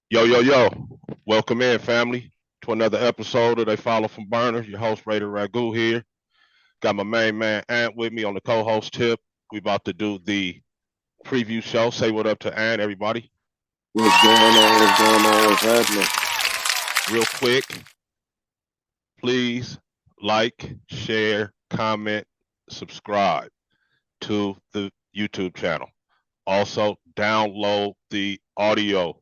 Yo, yo, yo. Welcome in, family, to another episode of They Follow from Burners. Your host, Ant and Ragu here. Got my main man, Ant, with me on the co-host tip. We about to do the preview show. Say what up to Ant, everybody. What's going on? What's going on? What's happening? Real quick, please like, share, comment, subscribe to the YouTube channel. Also, download the audio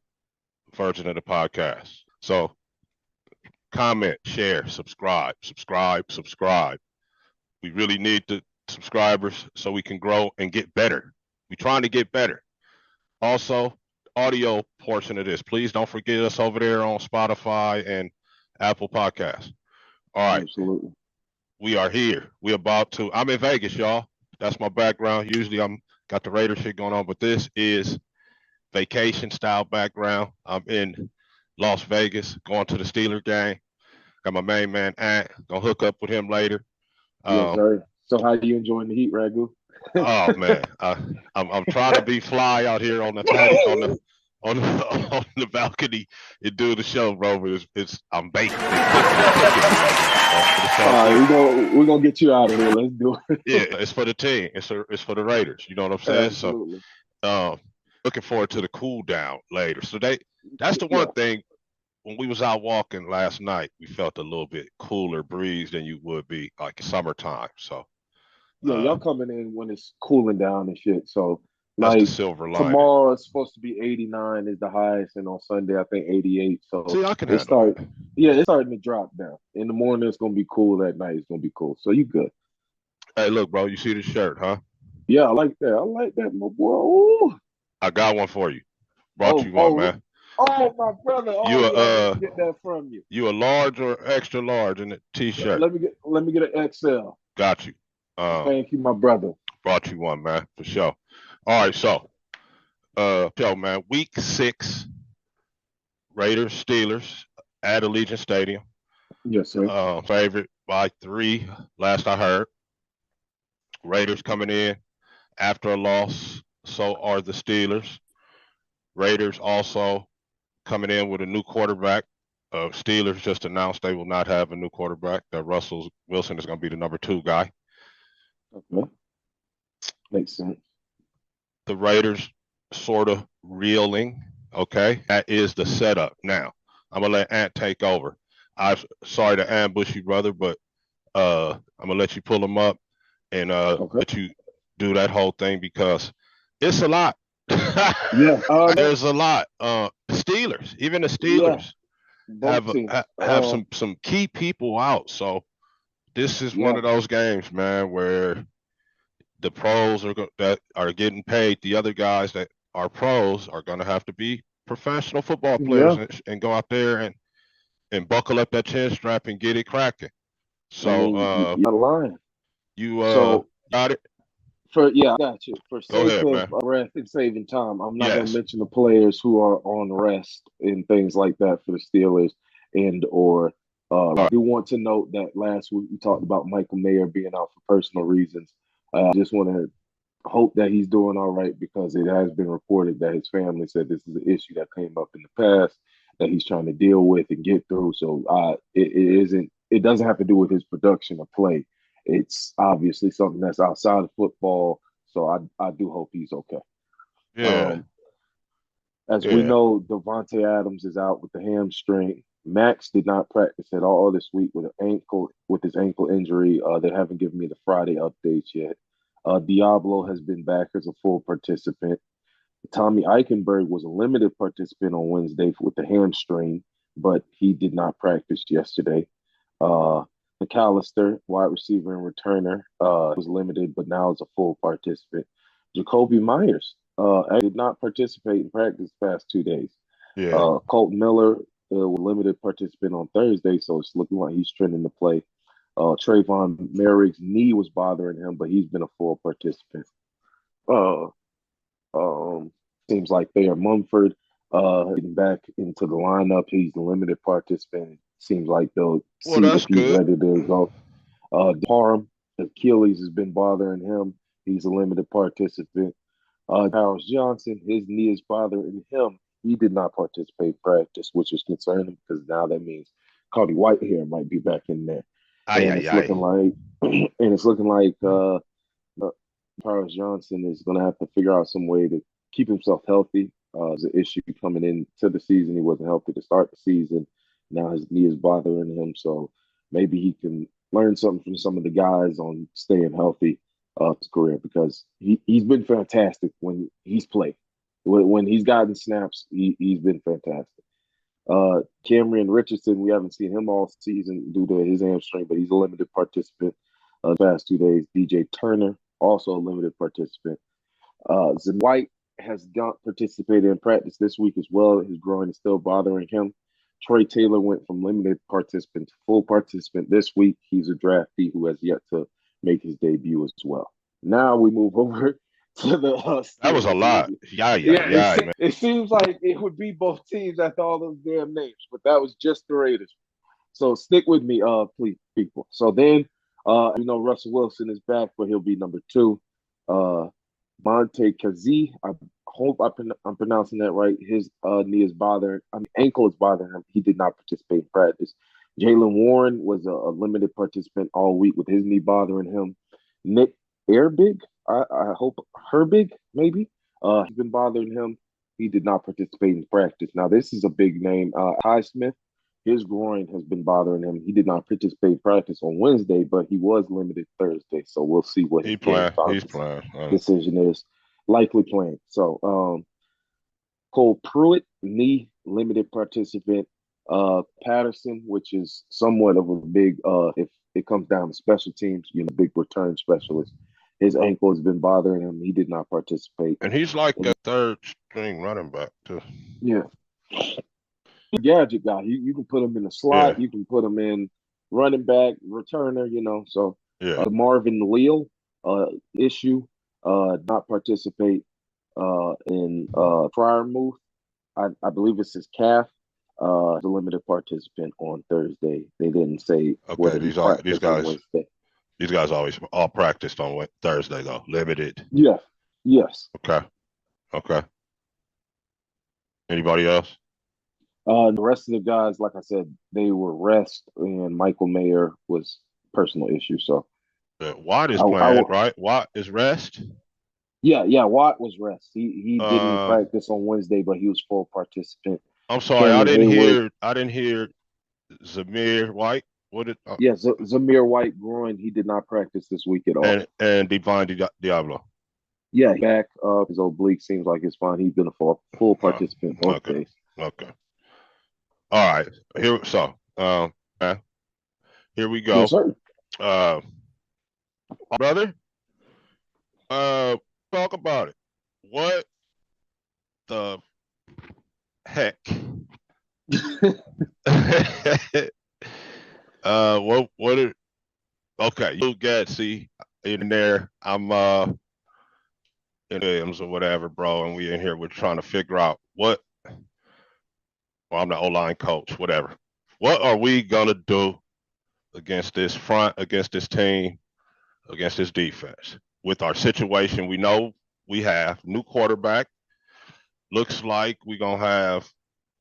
version of the podcast. So, comment, share, subscribe. We really need the subscribers so we can grow and get better. We're trying to get better. Also, audio portion of this. Please don't forget us over there on Spotify and Apple Podcasts. All right. Absolutely. We are here. I'm in Vegas, y'all. That's my background. Usually I'm got the Raider shit going on, but this is vacation style background. I'm in Las Vegas going to the Steelers game. Got my main man Ant. Gonna hook up with him later. Yes, sir. So, how you enjoying the heat, Ragu? Oh man, I'm trying to be fly out here on the patio, on the balcony and do the show, bro. But it's I'm baking. All right, we're gonna get you out of here. Let's do it. Yeah, it's for the team. It's for the Raiders. You know what I'm saying? Absolutely. So, looking forward to the cool down later. So that's the one Yeah, thing. When we was out walking last night, we felt a little bit cooler breeze than you would be like summertime. So yeah. uh, Y'all coming in when it's cooling down and shit. So, that's the like silver lining. tomorrow, it's supposed to be 89 is the highest, and on Sunday, I think 88. So See, I can it handle start. that. Yeah, it's starting to drop down. In the morning, it's gonna be cool. At night, it's gonna be cool. So you good? Hey, look, bro, you see the shirt, huh? Yeah, I like that. I like that, my boy. Ooh. I got one for you. Brought Oh, you one, oh, man. oh, my brother. Oh, You a yeah, I need to get that from you. you a large or extra large in the t-shirt? Let me get an XL. Got you. Uh, Thank you, my brother. brought you one, man, for sure. All right, so man, week 6, Raiders Steelers at Allegiant Stadium. Yes, sir. Favorite by 3, last I heard. Raiders coming in after a loss. So are the Steelers. Raiders also coming in with a new quarterback. Steelers just announced they will not have a new quarterback. That Russell Wilson is going to be the number 2 guy. Okay. Makes sense. The Raiders sort of reeling. Okay, that is the setup. Now I'm gonna let Ant take over. I'm sorry to ambush you, brother, but I'm gonna let you pull him up and Okay. let you do that whole thing because it's a lot. Yeah. There's a lot. Steelers, even the Yeah. Steelers Both teams. have some key people out. So this is one Yeah. of those games, man, where the pros that are getting paid. The other guys that are pros are going to have to be professional football players Yeah. and go out there and buckle up that chin strap and get it cracking. I So mean, you're not lying. you So got it. I got you. For Go sake ahead, of man. rest and saving time, I'm not going to Yes. mention the players who are on rest and things like that for the Steelers and or All I do want to note that last week we talked about Michael Mayer being out for personal reasons. I just want to hope that he's doing all right because it has been reported that his family said this is an issue that came up in the past that he's trying to deal with and get through. So it isn't. It doesn't have to do with his production or play. It's obviously something that's outside of football. So I do hope he's okay. yeah, Um, as we yeah. know, Devontae Adams is out with the hamstring. Max did not practice at all this week with his ankle injury. They haven't given me the Friday updates yet. Diablo has been back as a full participant. Tommy Eichenberg was a limited participant on Wednesday with the hamstring, but he did not practice yesterday. Uh, McAllister, wide receiver and returner, was limited, but now is a full participant. Jacoby Myers did not participate in practice the past 2 days. Yeah. Colton Miller was a limited participant on Thursday, so it's looking like he's trending to play. Trayvon Merrick's knee was bothering him, but he's been a full participant. Uh, um, Seems like Thayer Mumford getting back into the lineup. He's a limited participant. Seems like they'll Well, see if that's he's good. ready to go. Parham, Achilles has been bothering him. He's a limited participant. Powers Johnson, his knee is bothering him. he did not participate in practice, which is concerning because now that means Cody Whitehair might be back in there, Ay, and ay, it's ay. looking like, and it's looking like uh, Paris Johnson is going to have to figure out some way to keep himself healthy. It's an issue coming into the season. He wasn't healthy to start the season. Now his knee is bothering him, so maybe he can learn something from some of the guys on staying healthy his career because he's been fantastic when he's played. When he's gotten snaps, he's been fantastic. Cameron Richardson, we haven't seen him all season due to his hamstring, but he's a limited participant the past 2 days. DJ Turner, also a limited participant. Zin White has not participated in practice this week as well. His groin is still bothering him. Troy Taylor went from limited participant to full participant this week. He's a draftee who has yet to make his debut as well. Now we move over to the That was a Steelers. lot. Yeah, yeah, Yeah, yeah, man. it seems like it would be both teams after all those damn names, but that was just the Raiders. So stick with me, please, people. So then, Russell Wilson is back, but he'll be number two. Uh, Monte Kazi, I hope I'm pronouncing that right. His knee is bothering, ankle is bothering him. He did not participate in practice. Jalen Warren was a limited participant all week with his knee bothering him. Nick Airbig, I hope Herbig, maybe. He's been bothering him. He did not participate in practice. Now, this is a big name. Highsmith, his groin has been bothering him. He did not participate in practice on Wednesday, but he was limited Thursday. So we'll see what his He game playing. time He's playing. decision is. Likely playing. So Cole Pruitt, knee limited participant. Patterson, which is somewhat of a big if it comes down to special teams, big return specialist. His ankle has been bothering him. He did not participate. And he's like a third string running back too. Yeah. Gadget guy. You can put him in the slot. Yeah, You can put him in running back, returner, So yeah. Marvin Leal issue, not participate in Fryermuth. I believe it's his calf. The limited participant on Thursday. They didn't say Okay, whether he these practiced on guys Wednesday. these guys always all practiced on Thursday though. Limited. Yeah. Yes. Okay. Okay. Anybody else? The rest of the guys, like I said, they were rest, and Michael Mayer was personal issue. So Watt is I playing, right? Watt is rest. yeah. Watt was rest. He didn't Uh, practice on Wednesday, but he was full participant. I'm sorry, Cameron Hayward, I didn't hear Zamir White. What did Zamir White groin. He did not practice this week at all. and Divine Diablo. Yeah, back. His oblique seems like it's fine. He's been a full Uh, participant both okay. days. Okay. All right. Here we go. Yes, sir. Brother, talk about it. What the heck? Okay, you get see in there. I'm in Williams or whatever, bro, and we in here we're trying to figure out well, I'm the O-line coach, whatever. What are we gonna do against this front, against this team, against this defense? With our situation, we know we have new quarterback. Looks like we're gonna have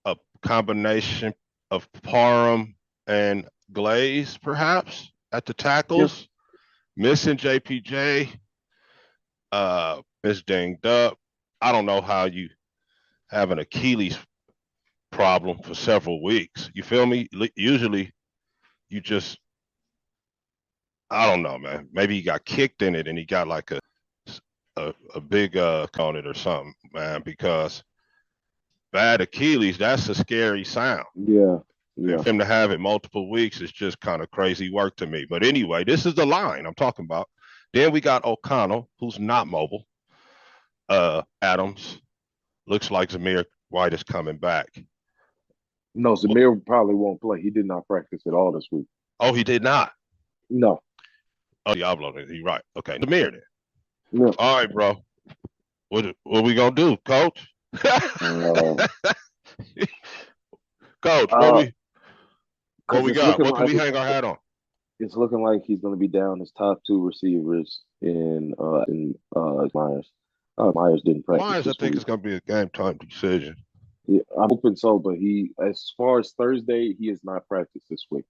a combination of Parham and Glaze, perhaps, at the tackles. Yep. Missing JPJ, is dinged up. I don't know how you have an Achilles problem for several weeks. You feel me? Usually, you just, I don't know, man. Maybe he got kicked in it and he got like a big on it or something, man. Because bad Achilles, that's a scary sound. Yeah. And for him to have it multiple weeks is just kind of crazy work to me. But anyway, this is the line I'm talking about. Then we got O'Connell, who's not mobile. Adams, looks like Zamir White is coming back. No, Zamir probably won't play. He did not practice at all this week. Oh, he did not. No. Oh, Diablo, you're right. Okay, Zamir then. Yeah. All right, bro. What we gonna do, Coach? Coach, what we got? What can we hang our hat on? It's looking like he's going to be down his top two receivers in Myers. Myers didn't practice. Myers, I think it's going to be a game time decision. Yeah, I'm hoping so, but as far as Thursday, he has not practiced this week,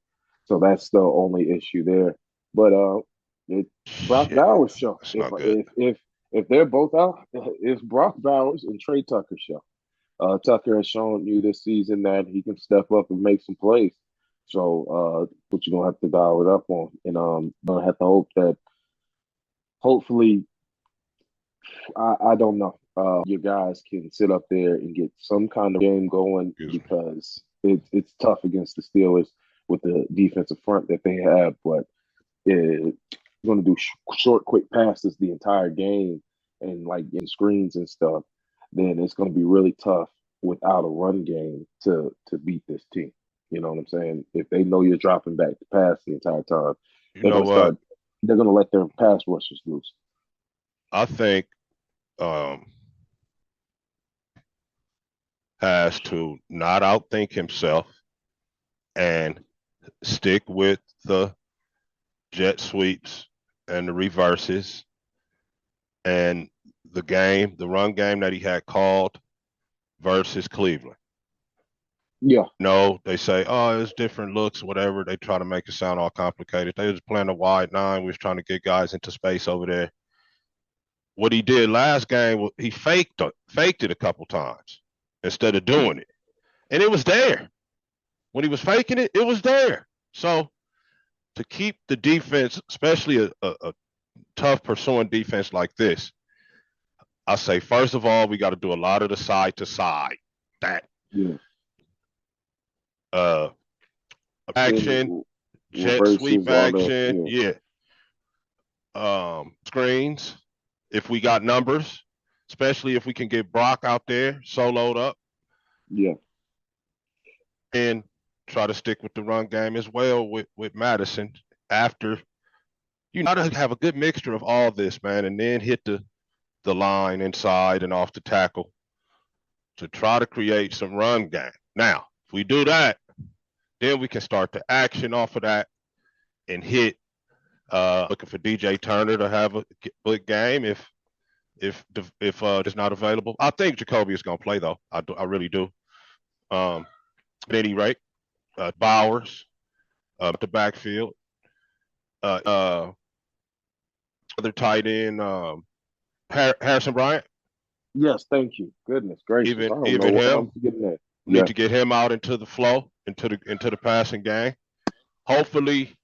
so that's the only issue there. But it Brock Shit, Bowers show. that's If not good. if they're both out, it's Brock Bowers and Trey Tucker show. Tucker has shown you this season that he can step up and make some plays. So what you're gonna have to dial it up on, and gonna have to hope that hopefully I don't know. Your guys can sit up there and get some kind of game going Excuse me. because it's tough against the Steelers with the defensive front that they have. But it's going to do short, quick passes the entire game and like in screens and stuff. Then it's going to be really tough without a run game to beat this team. You know what I'm saying? If they know you're dropping back to pass the entire time, You they're know going to what? start. They're going to let their pass rushers loose. I think um, has to not outthink himself and stick with the jet sweeps and the reverses and the run game that he had called versus Cleveland. Yeah, No, they say, oh, it's different looks, whatever. They try to make it sound all complicated. They was playing a wide nine. We was trying to get guys into space over there. What he did last game, he faked it a couple times instead of yeah, doing it. And it was there. When he was faking it, it was there. So to keep the defense, especially a tough pursuing defense like this, I say, first of all, we got to do a lot of the side to side. That yeah. uh, action, And jet sweep reverses, all that. action, Yeah, yeah. Screens, if we got numbers, especially if we can get Brock out there soloed up yeah, and try to stick with the run game as well with Madison after you got to have a good mixture of all this, man, and then hit the line inside and off the tackle to try to create some run game. Now, if we do that, then we can start the action off of that and hit. Looking for DJ Turner to have a good game if it's not available. I think Jacoby is going to play though. I really do. At any rate, Bowers the backfield. Uh, uh, other tight end Harrison Bryant. yes. Thank you. Goodness gracious, I don't know Even what I'm him forgetting that. need Yeah, to get him out into the flow into the passing game. Hopefully,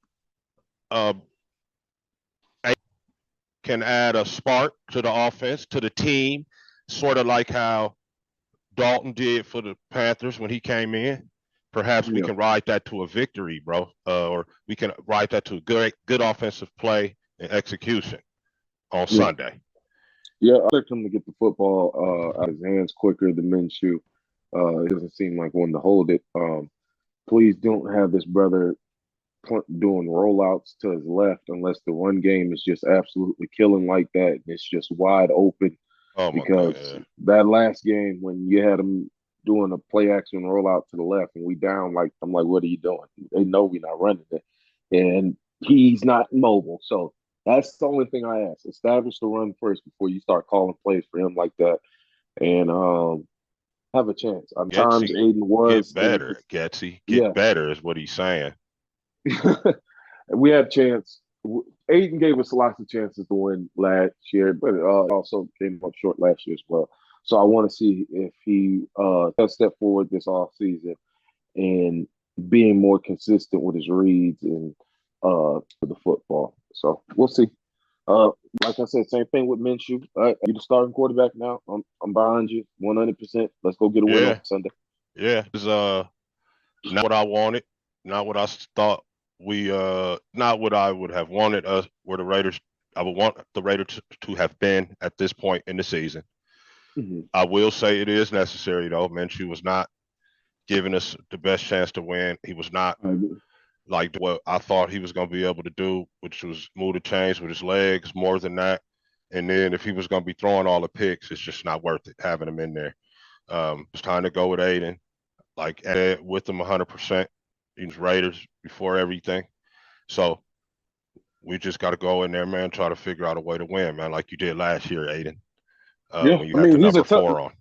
uh, can add a spark to the offense to the team, sort of like how Dalton did for the Panthers when he came in. Perhaps we yeah, can ride that to a victory, bro, or we can ride that to a good offensive play and execution on yeah, Sunday. yeah. I expect him to get the football out of his hands quicker than Minshew. It doesn't seem like one to hold it. Please don't have this brother doing rollouts to his left unless the run game is just absolutely killing like that and it's just wide open. Oh my God, Because yeah. that last game when you had him doing a play action rollout to the left and we down, like I'm like, what are you doing? They know we're not running it, and he's not mobile. So that's the only thing I ask: establish the run first before you start calling plays for him like that, and have a chance. Times Getsy, Aiden get was in better. Getsy, get yeah. better is what he's saying. We had a chance. Aiden gave us lots of chances to win last year, but also came up short last year as well. So I want to see if he does step forward this off season and being more consistent with his reads and the football. So we'll see. Uh, like I said, same thing with Minshew. You're the starting quarterback now. I'm behind you 100%. Let's go get a win on Yeah, Sunday. yeah. It's not what I wanted, not what I thought not what I would have wanted us where the Raiders I would want the Raiders to have been at this point in the season. Mm-hmm. I will say it is necessary though. Minshew was not giving us the best chance to win. He was not like what I thought he was going to be able to do, which was move the chains with his legs more than that. And then if he was going to be throwing all the picks, it's just not worth it having him in there. It's time to go with Aiden, like with him 100%. He's Raiders before everything. So we just got to go in there, man, try to figure out a way to win, man, like you did last year, Aiden, Yeah, when you I had the mean he's a number tough. four on.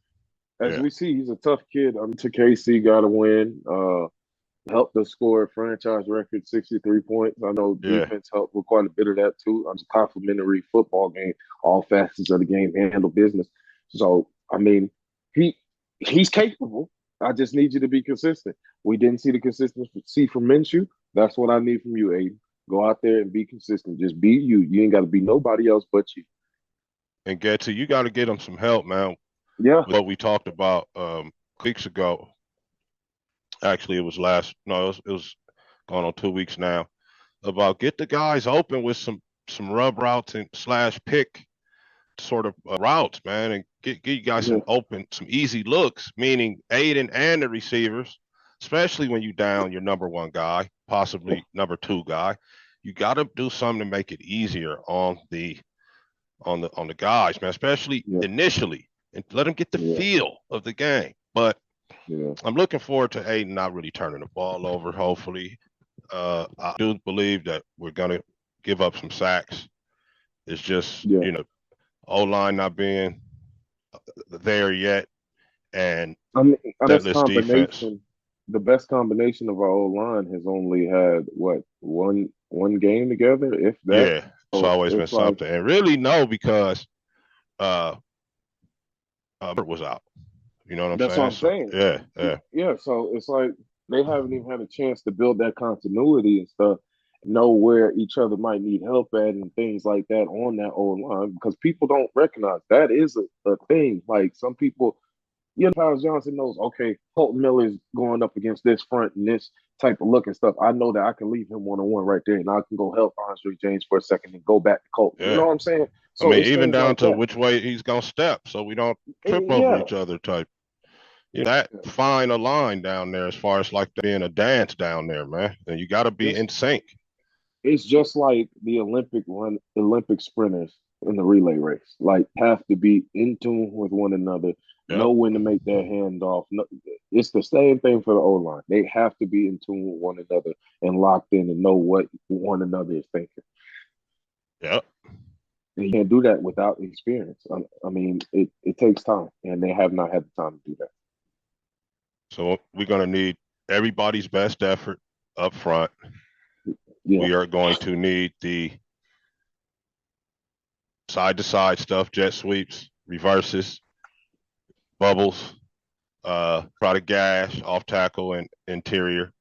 as Yeah, we see, he's a tough kid. To KC, got to win. Helped us score a franchise record 63 points. I know yeah. defense helped with quite a bit of that too. It's a complimentary football game. All facets of the game handle business. So I mean, he he's capable. I just need you to be consistent. We didn't see the consistency from Minshew. That's what I need from you, Aiden. Go out there and be consistent. Just be you. You ain't got to be nobody else but you. And you got to get him some help, man. Yeah, What we talked about weeks ago. Actually, it was no, it was going on 2 weeks now. About get the guys open with some rub routes and slash pick sort of routes, man, and get you guys yeah, some easy looks, meaning Aiden and the receivers, especially when you down your number one guy, possibly number two guy. You got to do something to make it easier on the guys, man, especially yeah, initially, and let them get the yeah, feel of the game. But yeah, I'm looking forward to Aiden not really turning the ball over. Hopefully, I do believe that we're gonna give up some sacks. It's just yeah. O line not being there yet, and I mean, that list defense. the best combination of our old line has only had what one game together, if that. Yeah, it's So always been it's like something, and really no, because uh, Bert was out. You know what I'm that's what saying? I'm So saying. yeah, yeah, Yeah, so it's like they haven't even had a chance to build that continuity and stuff, know where each other might need help at and things like that on that old line because people don't recognize that is a thing. Like some people, Powers Johnson knows, okay, Colton Miller's going up against this front and this type of look and stuff. I know that I can leave him one on one right there and I can go help Andre James for a second and go back to Colton. You know yeah. what I'm saying? I So mean, it's even things down like to that. which way he's gonna step, so we don't trip over Yeah. each other. Type that fine a line down there, as far as like being a dance down there, man. And you got to be It's in sync. it's just like the Olympic sprinters in the relay race. Like have to be in tune with one another, Yep. know when to make their handoff. No, it's the same thing for the O line. They have to be in tune with one another and locked in and know what one another is thinking. Yep. And you can't do that without experience. I mean, it takes time, and they have not had the time to do that. So we're gonna need everybody's best effort up front. Yeah, We are going to need the side to side stuff, jet sweeps, reverses, bubbles, try to gash, off tackle, and interior.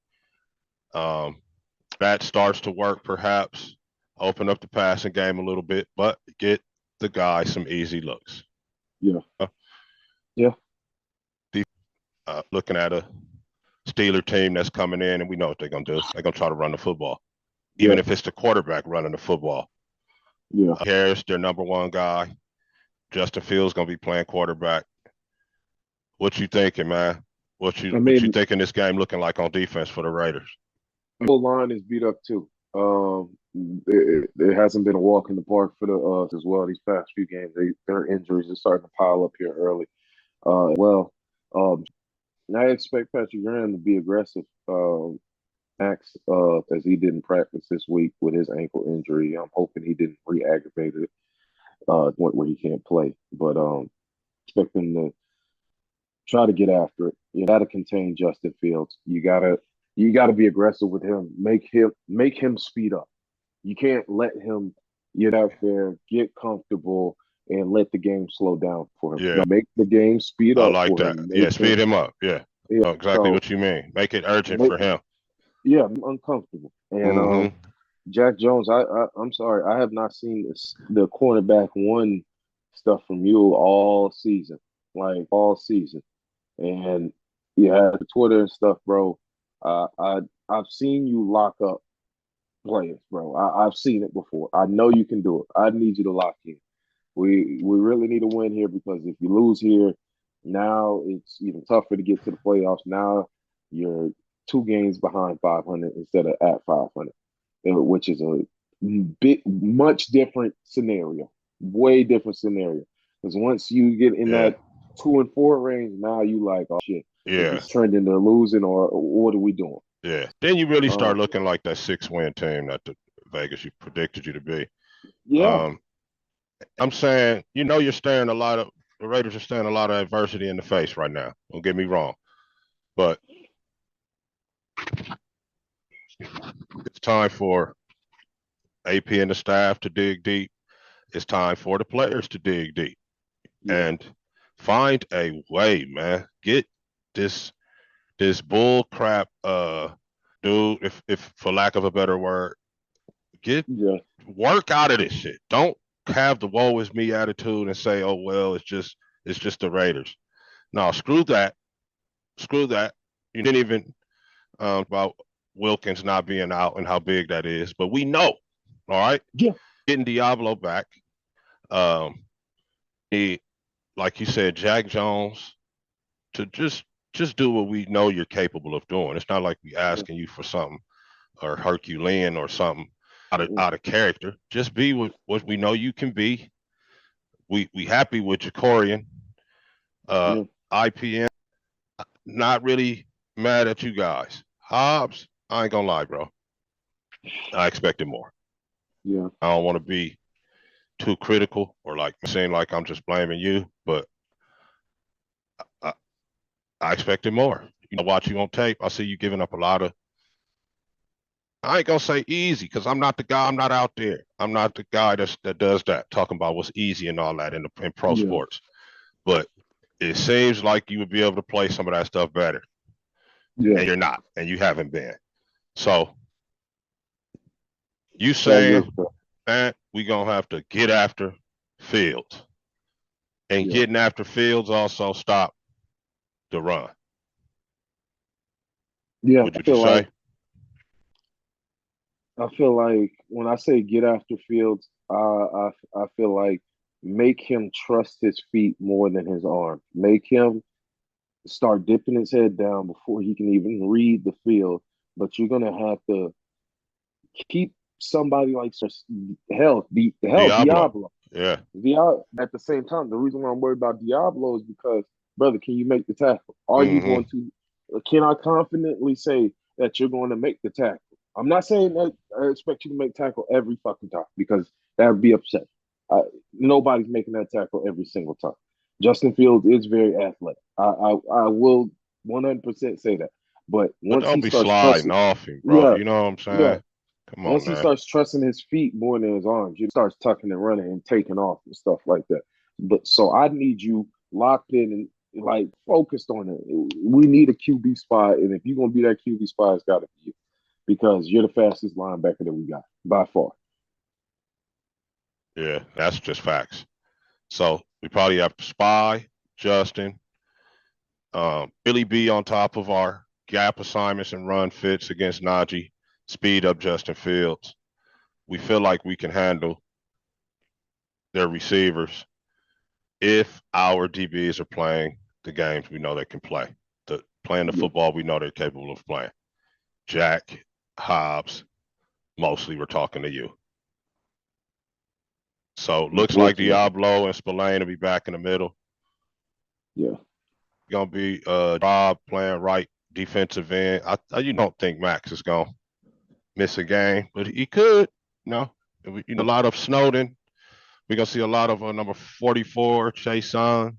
Um, that starts to work, perhaps. Open up the passing game a little bit, but get the guy some easy looks. yeah, Uh, yeah, looking at a Steeler team that's coming in, and we know what they're gonna do. They're gonna try to run the football, yeah, even if it's the quarterback running the football. yeah. Harris, their number one guy. Justin Fields gonna be playing quarterback. What you thinking, man? I What you mean, thinking this game looking like on defense for the Raiders? the line is beat up too. It hasn't been a walk in the park for the as well these past few games. Their injuries are starting to pile up here early. Well, um, I expect Patrick Graham to be aggressive. Max, as he didn't practice this week with his ankle injury. I'm hoping he didn't re-aggravate it, where he can't play. But expect him to try to get after it. You got to contain Justin Fields. You gotta be aggressive with him. Make him speed up. You can't let him get out there, get comfortable, and let the game slow down for him. Yeah, No, make the game speed I up like for that. him. Yeah, Make him, speed him up. Yeah, yeah. know exactly So what you mean. Make it urgent make, for him. yeah, I'm uncomfortable. And Mm-hmm. Jack Jones, I'm sorry, I have not seen the cornerback one stuff from you all season, like all season. And you had the Twitter and stuff, bro. I've seen you lock up players, bro. I've seen it before. I know you can do it. I need you to lock in. We really need a win here because if you lose here, now it's even tougher to get to the playoffs. Now you're 2 games behind 500 instead of at 500, which is a much different scenario, way different scenario. Because once you get in Yeah, that 2 and 4 range, now you like, oh shit, is yeah, this trending to losing or what are we doing? yeah. Then you really Uh, start looking like that 6-win team that the Vegas you predicted you to be. yeah, Um, I'm saying, you're staring a lot of the Raiders are staring a lot of adversity in the face right now. Don't get me wrong, but it's time for AP and the staff to dig deep. It's time for the players to dig deep Yeah, and find a way, man. Get this bull crap dude, if for lack of a better word, get yeah, work out of this shit. Don't have the woe is me attitude and say, oh well, it's just the Raiders. No, screw that. Screw that. You didn't even about Wilkins not being out and how big that is, but we know, all right, yeah, getting Diablo back. Um, he, like you said, Jack Jones to just do what we know you're capable of doing. It's not like we yeah, asking you for something or Herculean or something yeah, out of character. Just be what we know you can be. We happy with Jacorian. Uh, yeah, IPM, not really mad at you guys. Hobbs, I ain't gonna lie, bro. I expected more. yeah, I don't want to be too critical or like seem like I'm just blaming you, but I, I expected more. You know, watch you on tape. I see you giving up a lot of. I ain't gonna say easy because I'm not the guy. I'm not out there. I'm not the guy that does that. Talking about what's easy and all that in pro yeah, sports. But it seems like you would be able to play some of that stuff better, yeah. and you're not, and you haven't been. So you That is saying correct. that we gonna have to get after Fields, and Yeah, getting after Fields also stop the run. yeah. Would you say? I feel like when I say get after Fields, I feel like make him trust his feet more than his arm. Make him start dipping his head down before he can even read the field. But you're gonna have to keep somebody like hell Diablo. Diablo. Yeah. Diablo at the same time. The reason why I'm worried about Diablo is because, brother, can you make the tackle? Are you Mm-hmm. going to? Can I confidently say that you're going to make the tackle? I'm not saying that I expect you to make tackle every fucking time because that would be upsetting. Nobody's making that tackle every single time. Justin Fields is very athletic. I will 100% say that. But But once don't he be starts sliding trusting, off him, bro. yeah, You know what I'm yeah. saying? Come on, Once he man. starts trusting his feet more than his arms, he starts tucking and running and taking off and stuff like that. But so I need you locked in and like focused on it. We need a QB spot, and if you're gonna be that QB spot, it's got to be you because you're the fastest linebacker that we got by far. Yeah, that's just facts. So we probably have to spy Justin, Billy B on top of our gap assignments and run fits against Najee, speed up Justin Fields. We feel like we can handle their receivers if our DBs are playing the games we know they can play. Playing the Yeah, football we know they're capable of playing. Jack, Hobbs, mostly we're talking to you. So looks like unfortunately, Diablo and Spillane will be back in the middle. yeah. Gonna be Rob playing right defensive end. You don't think Max is gonna miss a game, but he could. No, a lot of Snowden. We're gonna see a lot of number 44, Chase Young.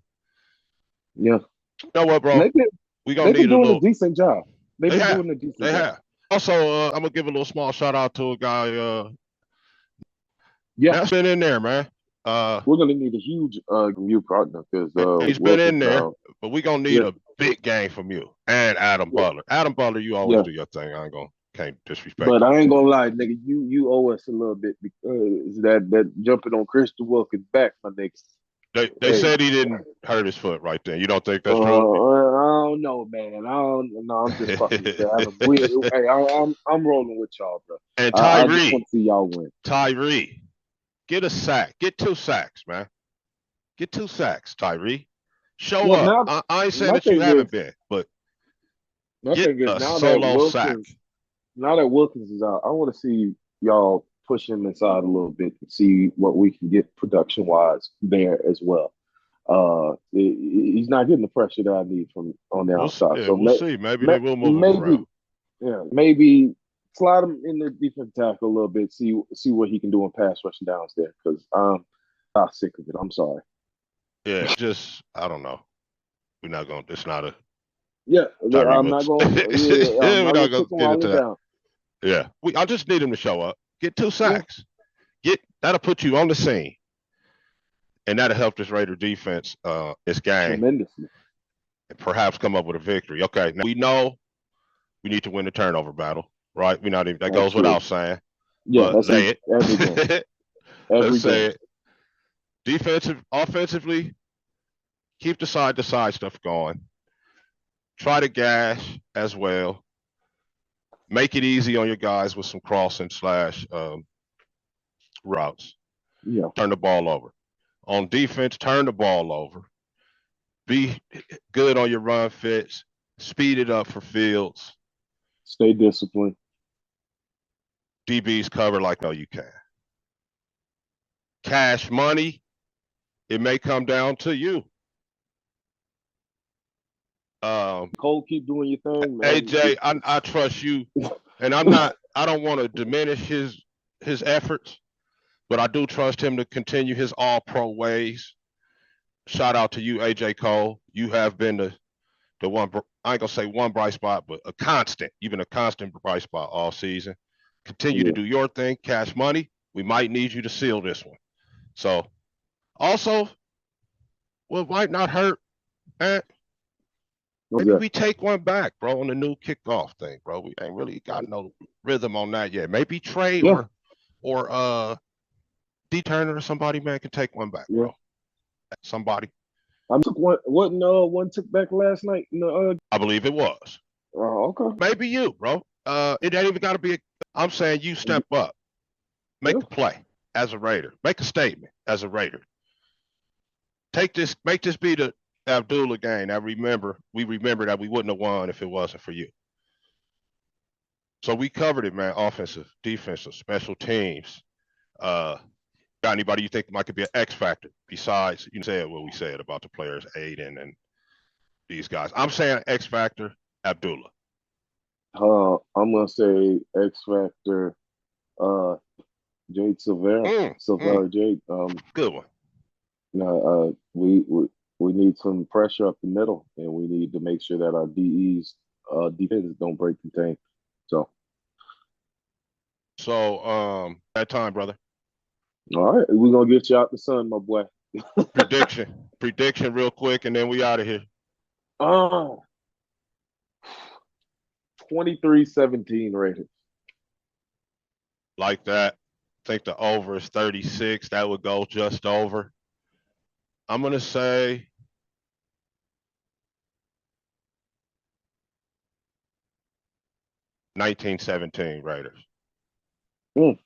Yeah, You know what, and bro? We gonna they've been need a doing a little. decent job. They've They been have, doing a decent they job. have. Also, I'm gonna give a little small shout out to a guy Yeah, that's been in there, man. Uh, we're gonna need a huge mute partner because he's been in Wilkins there, now. but we gonna need Yeah, a big game from you and Adam yeah, Butler. Adam Butler, you always yeah. do your thing. I ain't gonna can't disrespect But you. I ain't gonna lie, nigga, you owe us a little bit because that jumping on Christian Wilkins back, my nigga. They Hey, said he didn't hurt his foot right there. You don't think that's true? I don't know, man. I don't. No, I'm just fucking with you. Hey, I'm rolling with y'all, bro. And I just Tyree, want to see y'all win. Tyree, get a sack. Get 2 sacks, man. Get 2 sacks, Tyree. Show Well, up. now I ain't saying my that you thing haven't is, been, but my get thing is a solo sack. now that Wilkins is out, I want to see y'all push him inside a little bit and see what we can get production wise there as well. He's not getting the pressure that I need from on the outside. So We'll see. Maybe they may, will move him around. maybe, yeah, maybe slide him in the defensive tackle a little bit. See what he can do in pass rushing downs there because I'm sick of it. I'm sorry. Yeah, just I don't know. We're not gonna. It's not a Yeah, Tyree I'm not Wilson. going. Yeah, I'm We're not not going to gonna chicken get wall into it that. down. Yeah, I just need him to show up, get 2 Yeah, sacks, that'll put you on the scene, and that'll help this Raider defense, this game, tremendously. and perhaps come up with a victory. Okay, now we know we need to win the turnover battle, right? We not even that That's goes true. without saying, Yeah, but that's say every game. it. Let's Every say game. it. Offensively, keep the side to side stuff going. Try to gash as well. Make it easy on your guys with some crossing slash routes. Yeah. Turn the ball over. On defense, turn the ball over. Be good on your run fits. Speed it up for Fields. Stay disciplined. DBs cover like no you can. Cash money, it may come down to you. Cole, keep doing your thing, man. AJ, I trust you, and I don't want to diminish his efforts, but I do trust him to continue his all pro ways. Shout out to you, AJ Cole. You have been the one. I ain't gonna say one bright spot, but a constant. You've been a constant bright spot all season. Continue to Yeah. do your thing. Cash money. We might need you to seal this one. So, also, what might not hurt, eh, What's maybe that? we take one back, bro, on the new kickoff thing, bro. We ain't really got no rhythm on that yet. Maybe Trey Yeah. or D Turner or somebody, man, can take one back, Yeah. bro. Somebody. I took one. Wasn't one took back last night? No. I believe it was. Oh, okay. Maybe you, bro. It ain't even got to be. I'm saying you step up, make Yeah. a play as a Raider, make a statement as a Raider. Make this be the Abdullah game. That we remember that we wouldn't have won if it wasn't for you. So we covered it, man. Offensive, defensive, special teams. Got anybody you think might could be an X factor besides you said what we said about the players Aiden and these guys? I'm saying X factor, Abdullah. I'm gonna say X Factor. Jade Silvera, Jade. Good one. No, we need some pressure up the middle, and we need to make sure that our DEs defenses don't break the tank. So that time, brother. All right, we're gonna get you out the sun, my boy. Prediction, real quick, and then we out of here. Oh, 23-17 Raiders. Like that. I think the over is 36. That would go just over. I'm gonna say 1917 Raiders. That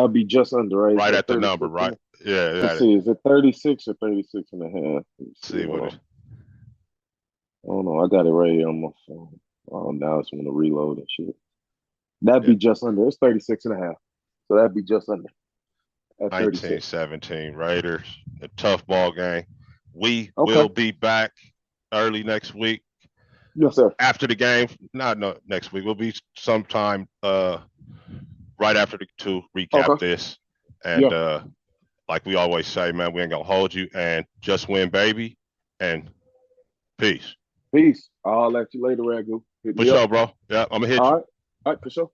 would be just under, right? Right at the number, right? Yeah. Let's see, is it 36 or 36 and a half? See what it is. Oh no, I got it right here on my phone. Oh, now it's going to reload and shit. That'd be just under. It's 36 and a half. So that'd be just under. At 1917 Raiders. A tough ball game. We will be back early next week. Yes, sir. After the game, not next week. We'll be sometime right after to recap this. And like we always say, man, we ain't gonna hold you and just win, baby. And peace. Peace. I'll let you later, Ragu. For sure, bro. Yeah, I'm gonna hit you. All right, for sure.